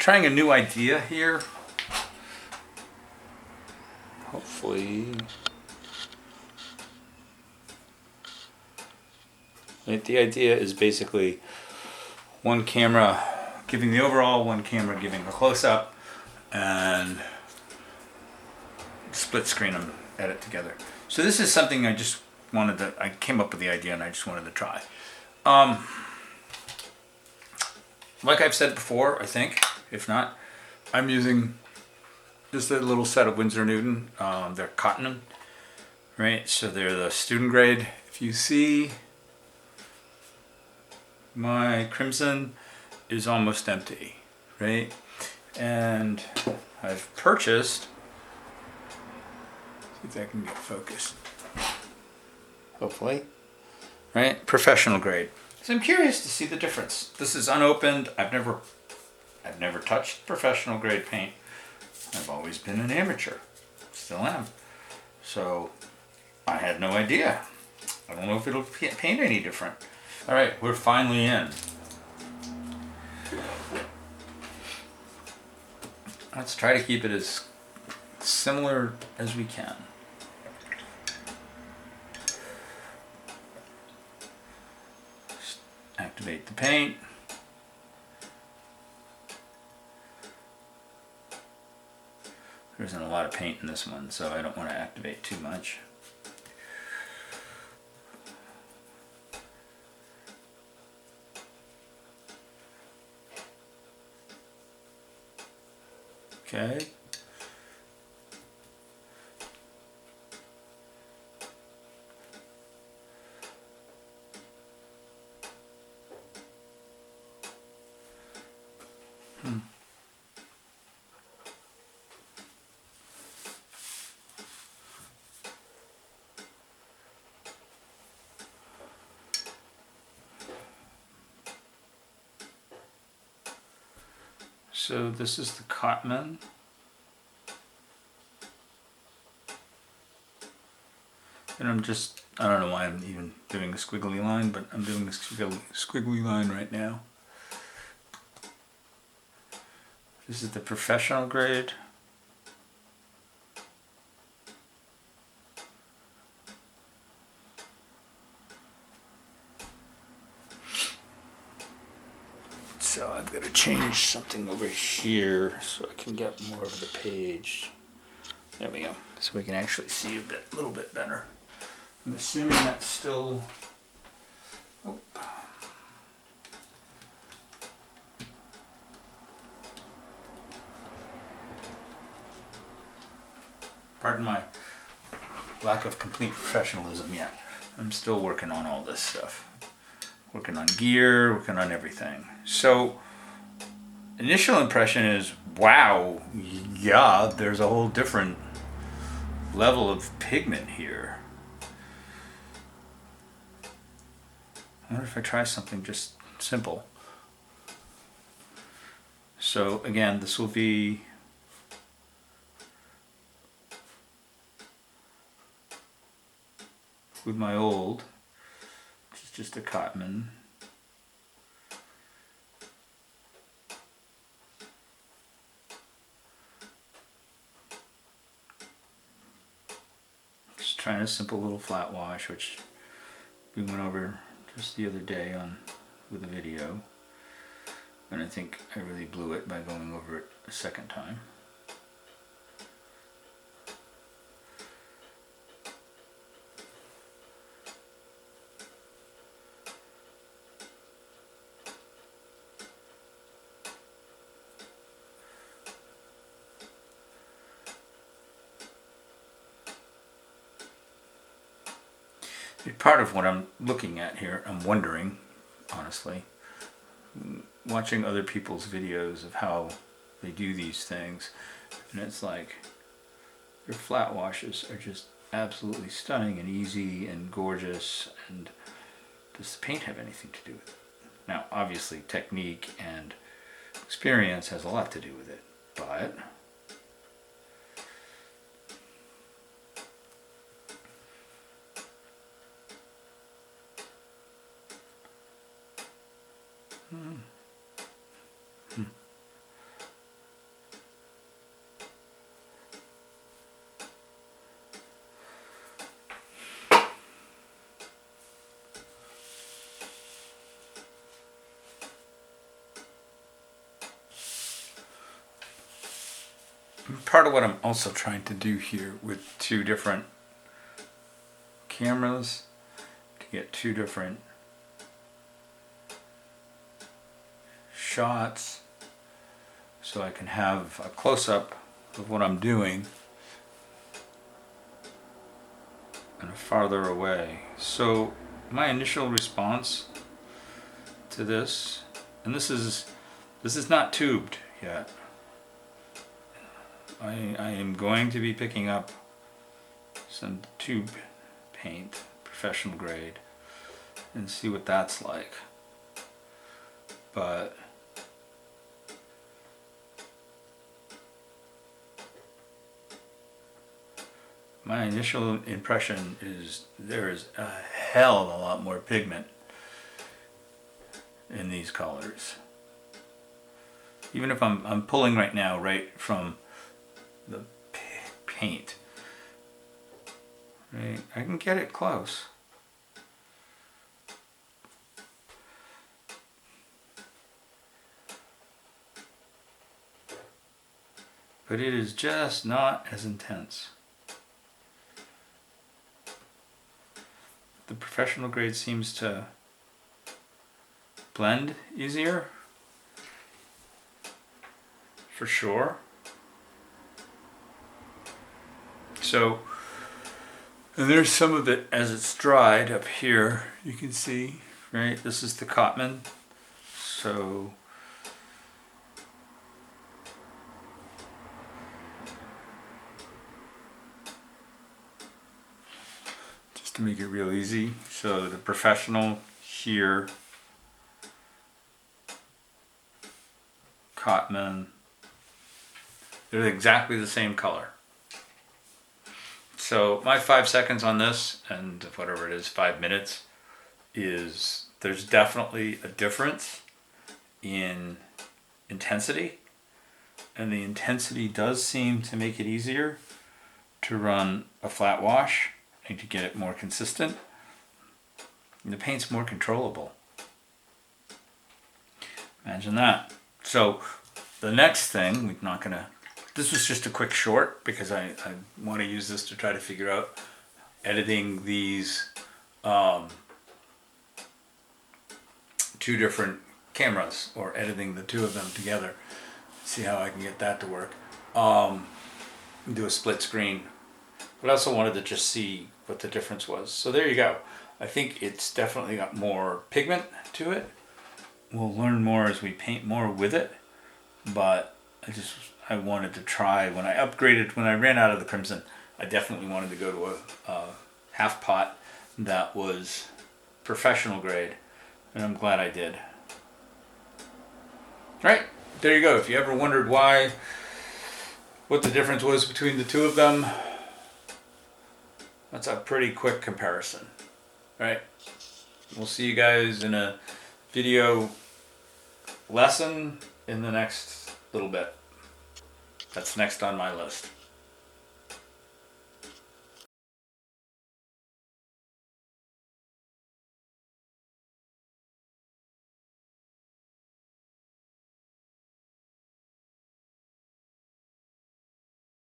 trying a new idea here. Hopefully. The idea is basically one camera giving the overall, one camera giving a close-up, and split screen them, edit together. So this is something I just wanted to, I came up with the idea and I just wanted to try. Like I've said before, I think, if not, I'm using just a little set of Winsor Newton. They're Cotman, right? So they're the student grade. If you see, my crimson is almost empty, right? And I've purchased, see if I can get focused, hopefully, right? Professional grade. So I'm curious to see the difference. This is unopened. I've never touched professional grade paint. I've always been an amateur, still am. So I had no idea. I don't know if it'll paint any different. All right, we're finally in. Let's try to keep it as similar as we can. Just activate the paint. There isn't a lot of paint in this one, so I don't want to activate too much. Okay. So this is the Cotman. And I'm just, I don't know why I'm even doing a squiggly line, but I'm doing a squiggly line right now. This is the professional grade. So I've got to change something over here so I can get more of the page. There we go. So we can actually see a little bit better. I'm assuming that's still. Oh. Pardon my lack of complete professionalism yet. I'm still working on all this stuff. Working on gear, working on everything. So, initial impression is, wow, yeah, there's a whole different level of pigment here. I wonder if I try something just simple. So again, this will be with my old, which is just a Cotman. Just trying a simple little flat wash, which we went over just the other day with a video, and I think I really blew it by going over it a second time. Part of what I'm looking at here, I'm wondering, honestly, watching other people's videos of how they do these things, and it's like their flat washes are just absolutely stunning and easy and gorgeous, and does the paint have anything to do with it? Now, obviously, technique and experience has a lot to do with it, but Part of what I'm also trying to do here with two different cameras to get two different shots so I can have a close-up of what I'm doing and a farther away. So my initial response to this, and this is not tubed yet. I am going to be picking up some tube paint, professional grade, and see what that's like. But my initial impression is there is a hell of a lot more pigment in these colors. Even if I'm pulling right now right from the paint, right, I can get it close. But it is just not as intense. The professional grade seems to blend easier, for sure. So, and there's some of it as it's dried up here, you can see, right? This is the Cotman. So, just to make it real easy, so the professional here, Cotman, they're exactly the same color. So my 5 seconds on this, and whatever it is, 5 minutes, is there's definitely a difference in intensity, and the intensity does seem to make it easier to run a flat wash and to get it more consistent. And the paint's more controllable. Imagine that. So the next thing, we're not gonna, this was just a quick short because I want to use this to try to figure out editing these two different cameras, or editing the two of them together. See how I can get that to work. Do a split screen. But I also wanted to just see what the difference was. So there you go. I think it's definitely got more pigment to it. We'll learn more as we paint more with it. But I wanted to try, when I ran out of the crimson, I definitely wanted to go to a half pot that was professional grade, and I'm glad I did. Right, there you go. If you ever wondered what the difference was between the two of them, that's a pretty quick comparison. Right, we'll see you guys in a video lesson in the next little bit. That's next on my list.